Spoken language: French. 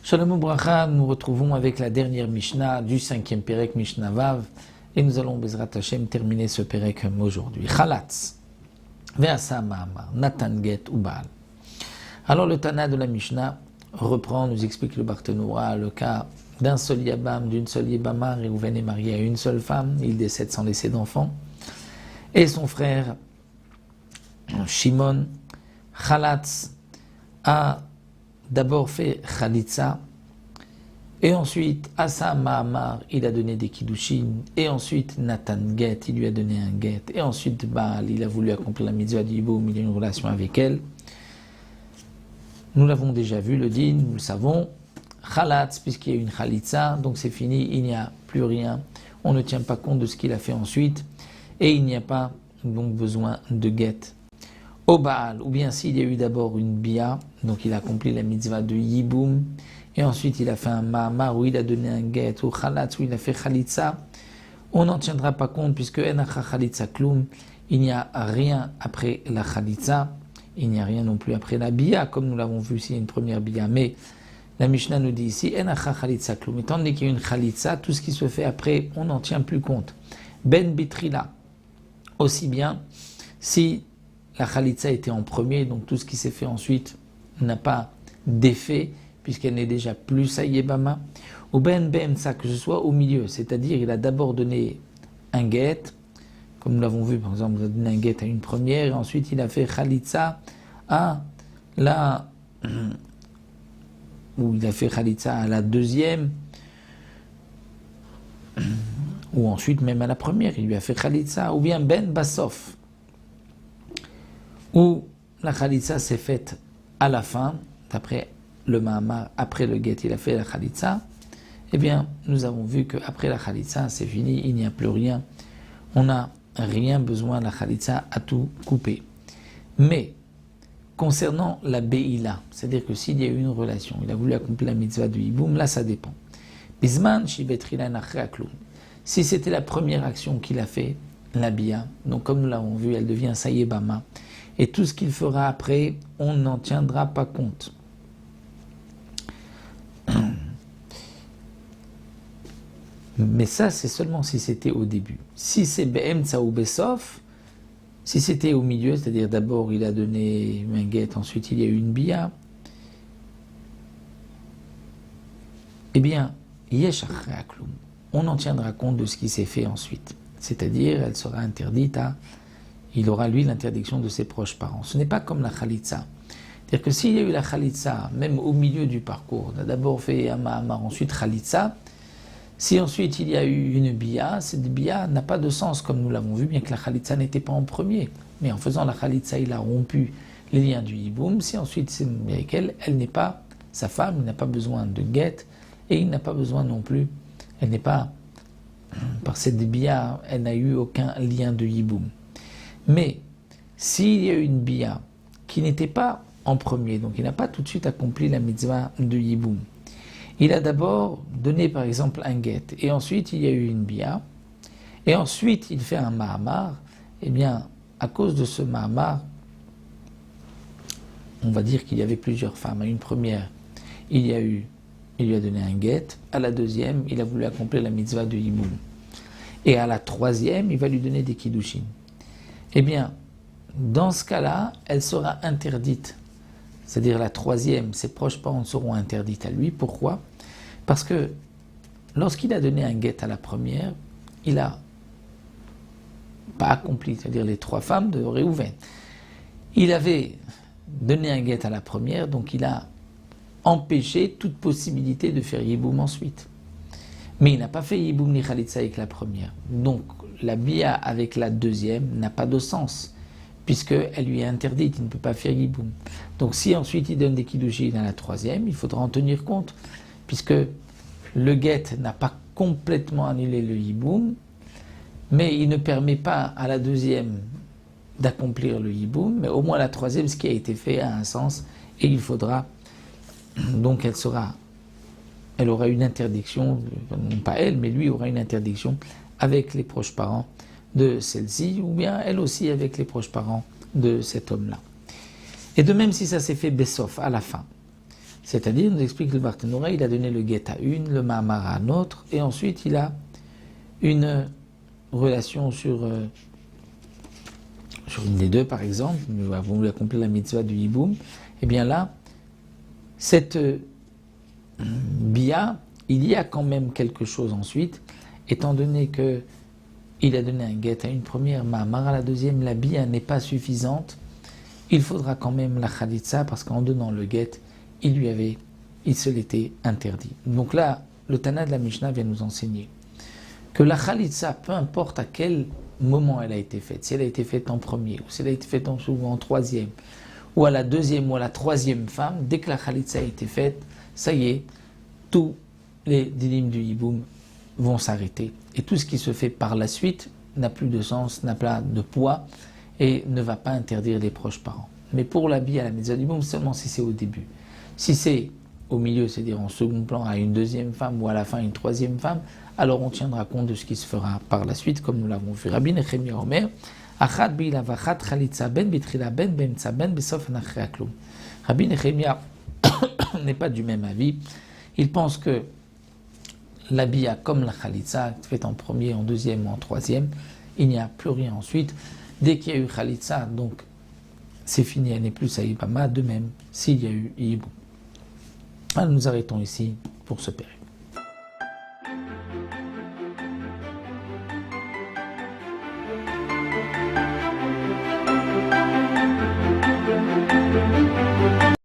Shalom Ubracha, nous retrouvons avec la dernière Mishnah du 5e Pérek, Mishnah Vav, et nous allons, Bezrat Hashem, terminer ce Pérek aujourd'hui. Chalatz, Ve'asa Ma'amar, Natan Get ou Baal. Alors le Tana de la Mishnah reprend, nous explique le Barthénoura, le cas d'un seul Yabam, d'une seule Yabama, Réhouven est marié à une seule femme, il décède sans laisser d'enfant, et son frère Shimon, Chalatz, a d'abord fait Khalitsa, et ensuite Asa Ma'amar, il a donné des Kiddushin, et ensuite Natan Get, il lui a donné un Get, et ensuite Baal, il a voulu accomplir la mitzvah du Yiboum, il a eu une relation avec elle. Nous l'avons déjà vu, le din, nous le savons, Khalatz, puisqu'il y a eu une Khalitsa, donc c'est fini, il n'y a plus rien, on ne tient pas compte de ce qu'il a fait ensuite, et il n'y a pas donc besoin de Get. Au Baal, ou bien s'il y a eu d'abord une Bia, donc il a accompli la mitzvah de Yiboum, et ensuite il a fait un Ma'amar où il a donné un Get, ou Khalatz où il a fait Khalitsa, on n'en tiendra pas compte puisque Enacha Khalitsa Klum, il n'y a rien après la Khalitsa, il n'y a rien non plus après la Bia, comme nous l'avons vu ici, une première Bia, mais la Mishnah nous dit ici, Enacha Khalitsa Klum, étant donné qu'il y a une Khalitsa, tout ce qui se fait après, on n'en tient plus compte. Ben Bitrila, aussi bien si la Khalitsa était en premier, donc tout ce qui s'est fait ensuite n'a pas d'effet, puisqu'elle n'est déjà plus Sayebama. Ou Ben Be'emsa, que ce soit au milieu, c'est-à-dire il a d'abord donné un Get, comme nous l'avons vu par exemple, il a donné un Get à une première, et ensuite il a fait Khalitsa à la... ou il a fait Khalitsa à la deuxième, ou ensuite même à la première, il lui a fait Khalitsa, ou bien Ben Basof, où la Khalitsa s'est faite à la fin, d'après le Mahamar, après le Get, il a fait la Khalitsa, eh bien, nous avons vu qu'après la Khalitsa, c'est fini, il n'y a plus rien, on n'a rien besoin, la Khalitsa a tout coupé. Mais, concernant la Be'ila, c'est-à-dire que s'il y a eu une relation, il a voulu accomplir la mitzvah du Yiboum, là ça dépend. Bisman, Shibetrila Nachre Aklum. Si c'était la première action qu'il a fait, la Bia, donc comme nous l'avons vu, elle devient Sayebama, et tout ce qu'il fera après, on n'en tiendra pas compte. Mais ça, c'est seulement si c'était au début. Si c'est Be'emtsa ou Besof, si c'était au milieu, c'est-à-dire d'abord il a donné un Get, ensuite il y a eu une Bia, eh bien, Yesh Achre Aklum, on en tiendra compte de ce qui s'est fait ensuite. C'est-à-dire, elle sera interdite à... Il aura, lui, l'interdiction de ses proches parents. Ce n'est pas comme la Khalitsa. C'est-à-dire que s'il y a eu la Khalitsa, même au milieu du parcours, on a d'abord fait un Ma'amar, ensuite Khalitsa, si ensuite il y a eu une Bia, cette Bia n'a pas de sens, comme nous l'avons vu, bien que la Khalitsa n'était pas en premier. Mais en faisant la Khalitsa, il a rompu les liens du Yiboum. Si ensuite c'est avec elle, elle n'est pas sa femme, il n'a pas besoin de Get, et il n'a pas besoin non plus, elle n'est pas, par cette Bia, elle n'a eu aucun lien de Yiboum. Mais s'il y a eu une Bia qui n'était pas en premier, donc il n'a pas tout de suite accompli la mitzvah de Yiboum, il a d'abord donné par exemple un Get, et ensuite il y a eu une Bia, et ensuite il fait un Ma'amar, eh bien à cause de ce Ma'amar, on va dire qu'il y avait plusieurs femmes. À une première, il lui a donné un Get, à la deuxième, il a voulu accomplir la mitzvah de Yiboum, et à la troisième, il va lui donner des Kiddushin. Eh bien, dans ce cas-là, elle sera interdite. C'est-à-dire la troisième, ses proches parents seront interdits à lui. Pourquoi ? Parce que lorsqu'il a donné un Get à la première, il n'a pas accompli, c'est-à-dire les trois femmes de Réhouven. Il avait donné un Get à la première, donc il a empêché toute possibilité de faire Yiboum ensuite. Mais il n'a pas fait Yiboum ni Khalitsa avec la première. Donc la Bia avec la deuxième n'a pas de sens, puisqu'elle lui est interdite, il ne peut pas faire Yiboum. Donc si ensuite il donne des Kiddushin à la troisième, il faudra en tenir compte, puisque le Get n'a pas complètement annulé le Yiboum, mais il ne permet pas à la deuxième d'accomplir le Yiboum, mais au moins la troisième, ce qui a été fait a un sens, et il faudra, donc elle aura une interdiction, non pas elle, mais lui aura une interdiction avec les proches parents de celle-ci, ou bien elle aussi avec les proches parents de cet homme-là. Et de même si ça s'est fait Bessof, à la fin. C'est-à-dire, nous explique le Barthénoura, il a donné le guet à une, le Mahamar à un autre, et ensuite il a une relation sur une des deux par exemple, nous avons voulu accomplir la mitzvah du Yiboum, et bien là, cette bia, il y a quand même quelque chose ensuite, étant donné que il a donné un guet à une première, Mahamar à la deuxième, la bia n'est pas suffisante, il faudra quand même la khalitsa, parce qu'en donnant le guet, il se l'était interdit. Donc là, le Tana de la Mishnah vient nous enseigner que la khalitsa, peu importe à quel moment elle a été faite, si elle a été faite en premier, ou si elle a été faite en troisième, ou à la deuxième ou à la troisième femme, dès que la khalitsa a été faite, ça y est, tous les dilim du hiboum vont s'arrêter. Et tout ce qui se fait par la suite n'a plus de sens, n'a pas de poids, et ne va pas interdire les proches parents. Mais pour l'habit à la mitzvah du hiboum, seulement si c'est au début. Si c'est au milieu, c'est-à-dire en second plan à une deuxième femme ou à la fin une troisième femme, alors on tiendra compte de ce qui se fera par la suite, comme nous l'avons vu. Rabbi Nechemia Omer, Achat bi'ila vachat chalitza ben bitrila ben bemtza ben besof nachre aklum. Rabbi Nechemia n'est pas du même avis. Il pense que l'habilla comme la khalitza, faite en premier, en deuxième ou en troisième, il n'y a plus rien ensuite. Dès qu'il y a eu khalitza, donc c'est fini, elle n'est plus saïbama, de même s'il y a eu hibou. Alors nous arrêtons ici pour ce périple.